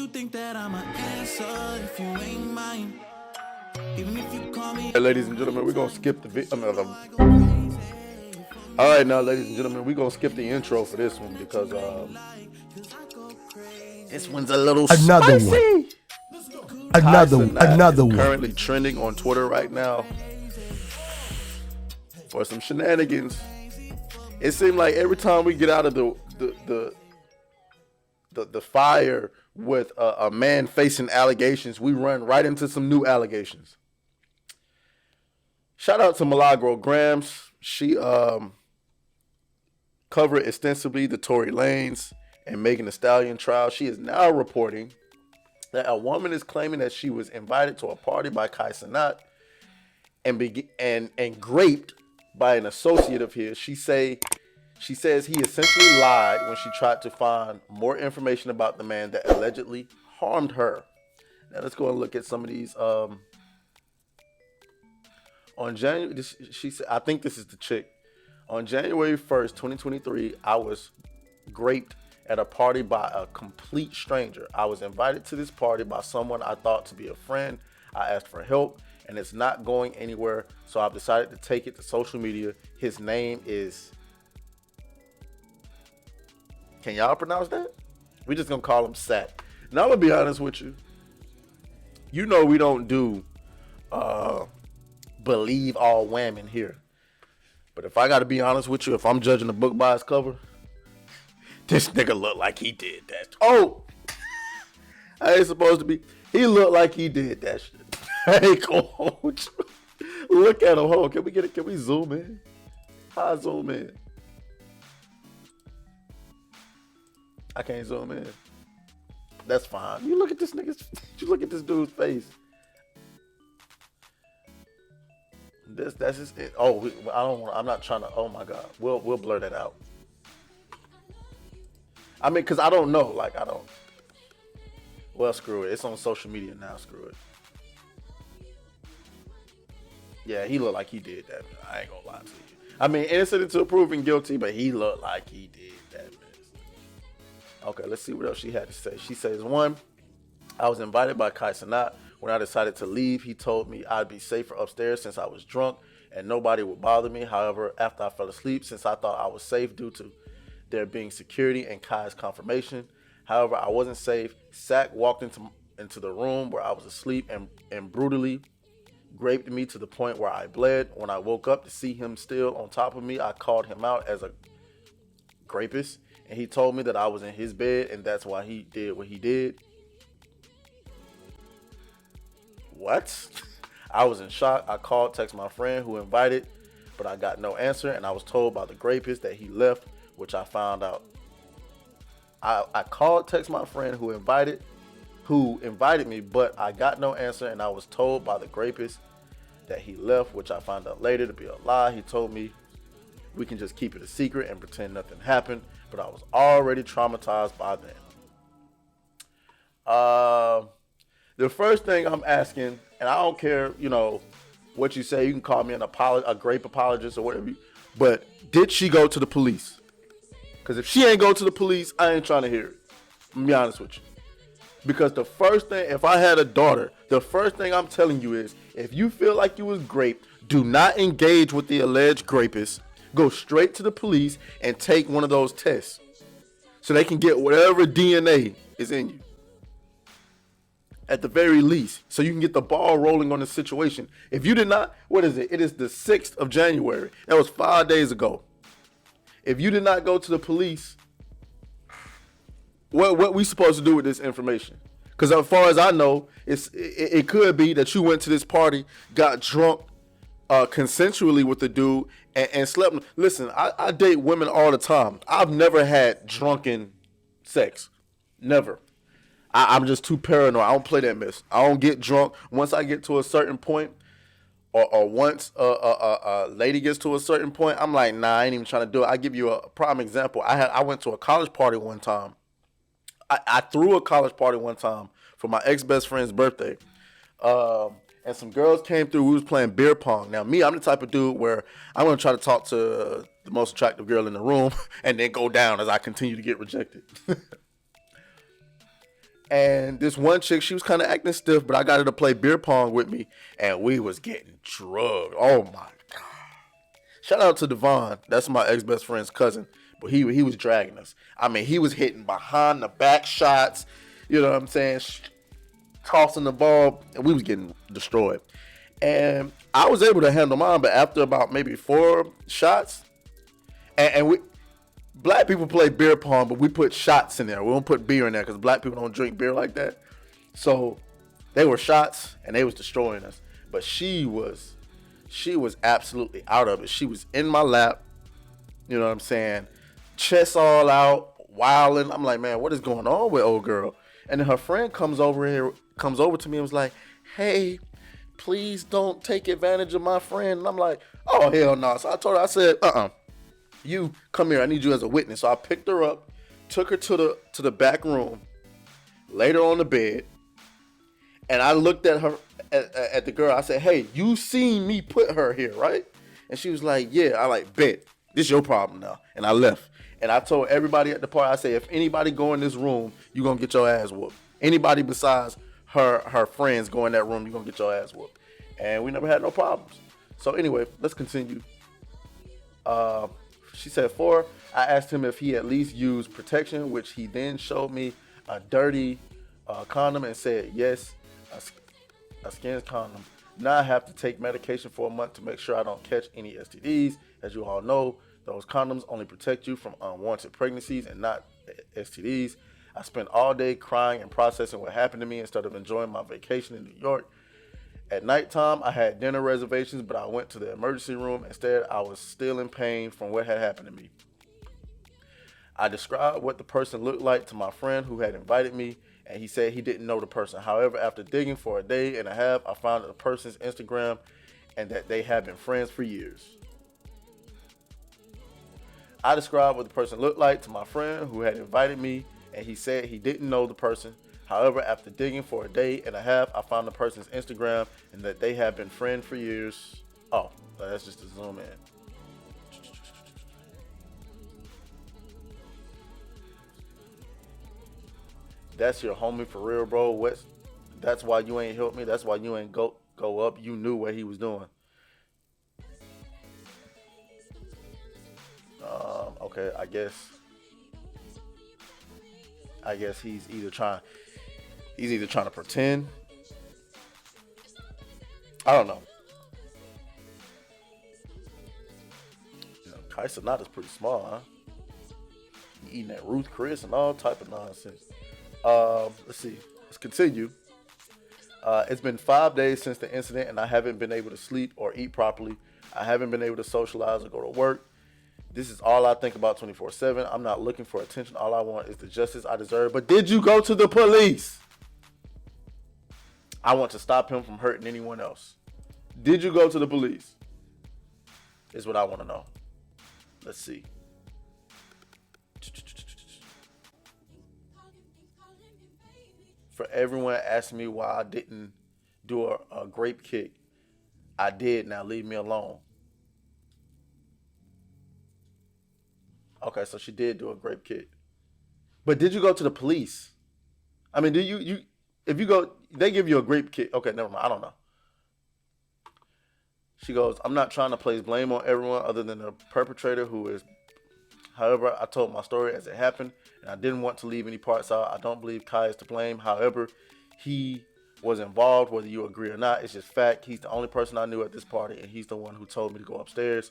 you think that I'm an answer if you ain't mine? Even if you call me. Hey, ladies and gentlemen, we're gonna skip the video. All right, now, ladies and gentlemen, we're gonna skip the intro for this one because this one's a little Another spicy. one. Another one. Currently trending on Twitter right now for some shenanigans. It seemed like every time we get out of the fire with a man facing allegations, we run right into some new allegations. Shout out to Milagro Grams. She covered extensively the Tory Lanez and Megan Thee Stallion trial. She is now reporting that a woman is claiming that she was invited to a party by Cenat and graped by an associate of his. She says he essentially lied when she tried to find more information about the man that allegedly harmed her. Now let's go and look at some of these. On January, she said, I think this is the chick. On January 1st, 2023, I was graped at a party by a complete stranger. I was invited to this party by someone I thought to be a friend. I asked for help, and it's not going anywhere, so I've decided to take it to social media. His name is... Can y'all pronounce that? We're just going to call him Sat. Now, I'm going to be honest with you. You know we don't do believe all women here. But if I got to be honest with you, if I'm judging a book by its cover, this nigga look like he did that. Oh, I ain't supposed to be. He looked like he did that shit. Hey, coach. Look at him. Hold on. Can we get it? Can we zoom in? How I zoom in? I can't zoom in. That's fine. You look at this nigga's. You look at this dude's face. That's just it. Oh, I don't want. I'm not trying to. Oh my God, we'll blur that out. I mean, cause I don't know. Like I don't. Well, screw it. It's on social media now. Screw it. Yeah, he looked like he did that. I ain't gonna lie to you. I mean, innocent until proven guilty, but he looked like he did that. Okay, let's see what else she had to say. She says, 1, I was invited by Cenat. When I decided to leave, he told me I'd be safer upstairs since I was drunk and nobody would bother me. However, after I fell asleep, since I thought I was safe due to there being security and Kai's confirmation. However, I wasn't safe. Sack walked into the room where I was asleep and brutally raped me to the point where I bled. When I woke up to see him still on top of me, I called him out as a rapist, and he told me that I was in his bed and that's why he did what he did. What? I was in shock. I called, text my friend who invited, but I got no answer, and I was told by the rapist that he left, which I found out. I called, text my friend who invited me, but I got no answer, and I was told by the rapist that he left, which I found out later to be a lie. He told me we can just keep it a secret and pretend nothing happened, but I was already traumatized by then. The first thing I'm asking, and I don't care, what you say. You can call me a grape apologist or whatever. But did she go to the police? Because if she ain't go to the police, I ain't trying to hear it. I'm gonna be honest with you. Because the first thing, if I had a daughter, the first thing I'm telling you is, if you feel like you was raped, do not engage with the alleged rapist. Go straight to the police and take one of those tests so they can get whatever DNA is in you. At the very least, so you can get the ball rolling on the situation. If you did not, what is it? It is the 6th of January. That was 5 days ago. If you did not go to the police, what we supposed to do with this information? Because as far as I know, it could be that you went to this party, got drunk consensually with the dude, and slept. Listen, I date women all the time. I've never had drunken sex. Never. I'm just too paranoid. I don't play that mess. I don't get drunk. Once I get to a certain point, or once a lady gets to a certain point, I'm like, nah, I ain't even trying to do it. I give you a prime example. I went to a college party one time. I threw a college party one time for my ex-best friend's birthday. And some girls came through. We was playing beer pong. Now, me, I'm the type of dude where I'm going to try to talk to the most attractive girl in the room and then go down as I continue to get rejected. And this one chick, she was kind of acting stiff, but I got her to play beer pong with me, and we was getting drugged. Oh my god! Shout out to Devon. That's my ex best friend's cousin, but he was dragging us. I mean, he was hitting behind the back shots. You know what I'm saying? Tossing the ball, and we was getting destroyed. And I was able to handle mine, but after about maybe 4 shots, and we. Black people play beer pong, but we put shots in there. We don't put beer in there because black people don't drink beer like that. So they were shots, and they was destroying us. But she was absolutely out of it. She was in my lap, you know what I'm saying, chest all out, wilding. I'm like, man, what is going on with old girl? And then her friend comes over to me and was like, hey, please don't take advantage of my friend. And I'm like, oh, hell no. So I told her, I said, you come here, I need you as a witness. So I picked her up, took her to the back room, laid her on the bed, and I looked at her at the girl. I said, hey, you seen me put her here, right? And she was like, yeah. I like, bet, this your problem now. And I left. And I told everybody at the party, I said, if anybody go in this room, you gonna get your ass whooped. Anybody besides her friends go in that room, you gonna get your ass whooped. And we never had no problems. So anyway, let's continue. She said 4. I asked him if he at least used protection, which he then showed me a dirty condom and said, yes, a skin condom. Now I have to take medication for a month to make sure I don't catch any STDs. As you all know, those condoms only protect you from unwanted pregnancies and not STDs. I spent all day crying and processing what happened to me instead of enjoying my vacation in New York. At nighttime, I had dinner reservations, but I went to the emergency room. Instead, I was still in pain from what had happened to me. I described what the person looked like to my friend who had invited me, and he said he didn't know the person. However, after digging for a day and a half, I found the person's Instagram and that they had been friends for years. I described what the person looked like to my friend who had invited me, and he said he didn't know the person. However, after digging for a day and a half, I found the person's Instagram and that they have been friends for years. Oh, that's just a zoom in. That's your homie for real, bro. That's why you ain't helped me. That's why you ain't go up. You knew what he was doing. Okay, I guess he's either trying to pretend. I don't know. You know, Cenat is pretty small, huh? He eating that Ruth Chris and all type of nonsense. Let's see. Let's continue. It's been 5 days since the incident, and I haven't been able to sleep or eat properly. I haven't been able to socialize or go to work. This is all I think about 24/7. I'm not looking for attention. All I want is the justice I deserve. But did you go to the police? I want to stop him from hurting anyone else. Did you go to the police? Is what I want to know. Let's see. For everyone asking me why I didn't do a grape kick, I did. Now leave me alone. Okay, so she did do a grape kick. But did you go to the police? I mean, if you go, they give you a grape kick. Okay, never mind. I don't know. She goes, I'm not trying to place blame on everyone other than the perpetrator who is. However, I told my story as it happened, and I didn't want to leave any parts out. I don't believe Kai is to blame. However, he was involved, whether you agree or not. It's just fact. He's the only person I knew at this party, and he's the one who told me to go upstairs.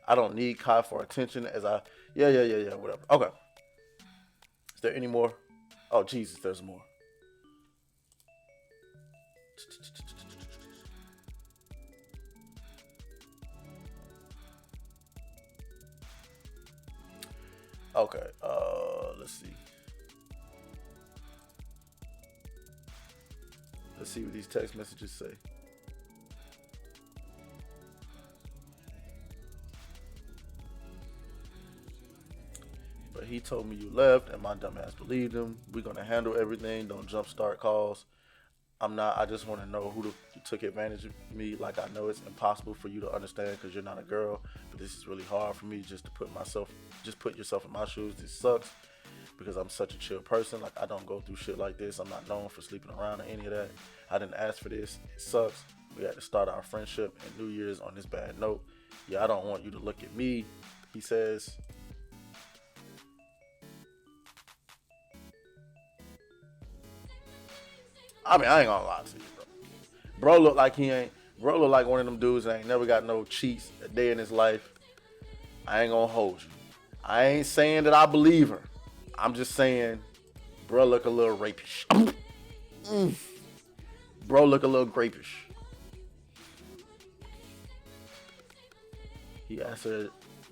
I don't need Kai for attention as I, yeah, whatever. Okay. Is there any more? Oh, Jesus, there's more. Okay, let's see. Let's see what these text messages say. But he told me you left, and my dumbass believed him. We're gonna handle everything. Don't jumpstart calls. I just want to know who took advantage of me. Like, I know it's impossible for you to understand because you're not a girl, but this is really hard for me just to put yourself in my shoes. This sucks. because I'm such a chill person. Like, I don't go through shit like this. I'm not known for sleeping around or any of that. I didn't ask for this. It sucks. We had to start our friendship and New Year's on this bad note. Yeah, I don't want you to look at me, he says. I mean, I ain't gonna lie to you, bro. Bro look like one of them dudes that ain't never got no cheats a day in his life. I ain't gonna hold you. I ain't saying that I believe her. I'm just saying, bro look a little rapish. Bro look a little grapish. He asked her,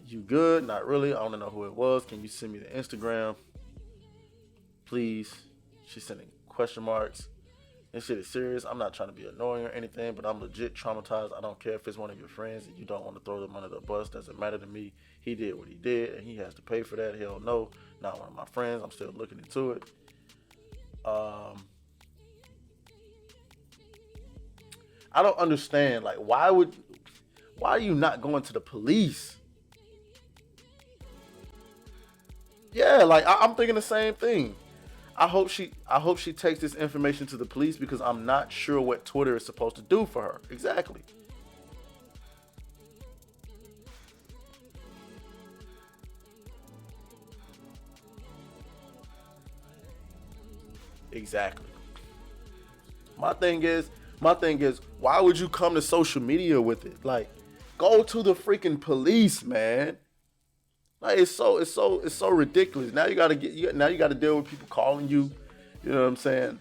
you good? Not really. I want to know who it was. Can you send me the Instagram? Please. She's sending question marks. This shit is serious. I'm not trying to be annoying or anything, but I'm legit traumatized. I don't care if it's one of your friends and you don't want to throw them under the bus. Doesn't matter to me. He did what he did, and he has to pay for that. Hell no. Not one of my friends. I'm still looking into it. I don't understand. Like, why are you not going to the police? Yeah, like I'm thinking the same thing. I hope she takes this information to the police because I'm not sure what Twitter is supposed to do for her. Exactly. Exactly. My thing is, why would you come to social media with it? Like, go to the freaking police, man. Like, it's so ridiculous. Now you gotta deal with people calling you, you know what I'm saying,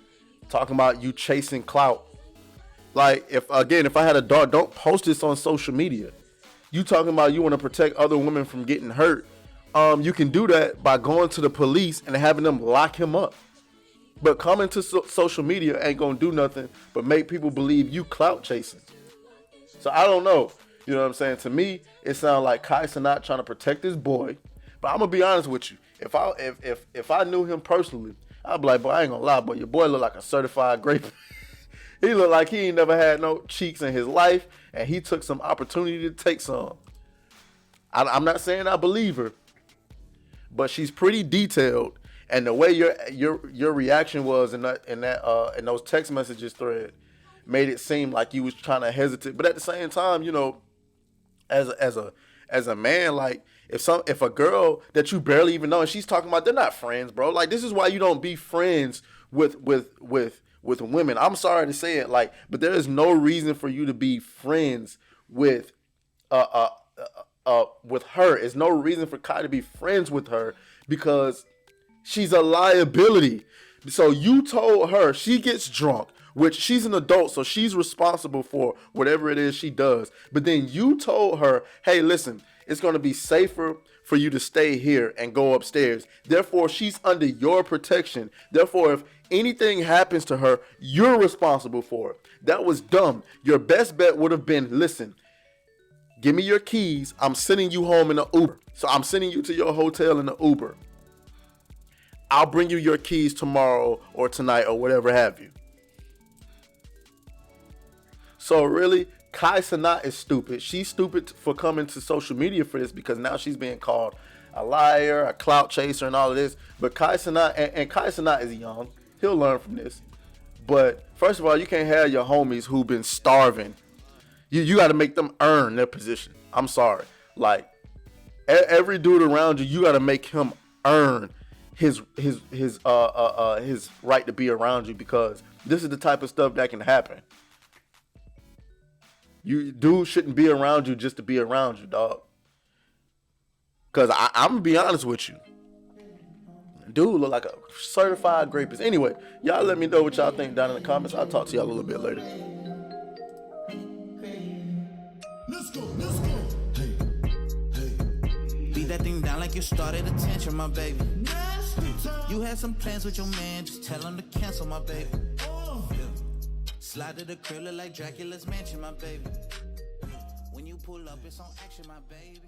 talking about you chasing clout. Like, if I had a dog, don't post this on social media. You talking about you want to protect other women from getting hurt. You can do that by going to the police and having them lock him up. But coming to social media ain't gonna do nothing but make people believe you clout chasing. So I don't know. You know what I'm saying? To me, it sounds like Cenat trying to protect his boy. But I'm gonna be honest with you. If I knew him personally, I'd be like, boy, I ain't gonna lie, but your boy look like a certified grape. He look like he ain't never had no cheeks in his life, and he took some opportunity to take some. I'm not saying I believe her, but she's pretty detailed. And the way your reaction was in those text messages thread made it seem like you was trying to hesitate. But at the same time, you know, as a man, like if a girl that you barely even know and she's talking about, they're not friends, bro. Like, this is why you don't be friends with women. I'm sorry to say it, like, but there is no reason for you to be friends with her. There's no reason for Kai to be friends with her because she's a liability. So you told her, she gets drunk, which she's an adult, so she's responsible for whatever it is she does. But then you told her, hey, listen, it's going to be safer for you to stay here and go upstairs. Therefore, she's under your protection. Therefore, if anything happens to her, you're responsible for it. That was dumb. Your best bet would have been, listen, give me your keys. I'm sending you home in an Uber. So I'm sending you to your hotel in an Uber. I'll bring you your keys tomorrow or tonight or whatever have you. So really, Cenat is stupid. She's stupid for coming to social media for this because now she's being called a liar, a clout chaser, and all of this. But Cenat, and Cenat is young. He'll learn from this. But first of all, you can't have your homies who've been starving. You got to make them earn their position. I'm sorry. Like, every dude around you, you got to make him earn his right to be around you because this is the type of stuff that can happen. Dude shouldn't be around you just to be around you, dog. Because I'm going to be honest with you. Dude look like a certified rapist. Anyway, y'all let me know what y'all think down in the comments. I'll talk to y'all a little bit later. Let's go. Beat that thing down like you started attention, my baby. You had some plans with your man, just tell him to cancel, my baby. Slide to the crib, look like Dracula's mansion, my baby. When you pull up, it's on action, my baby.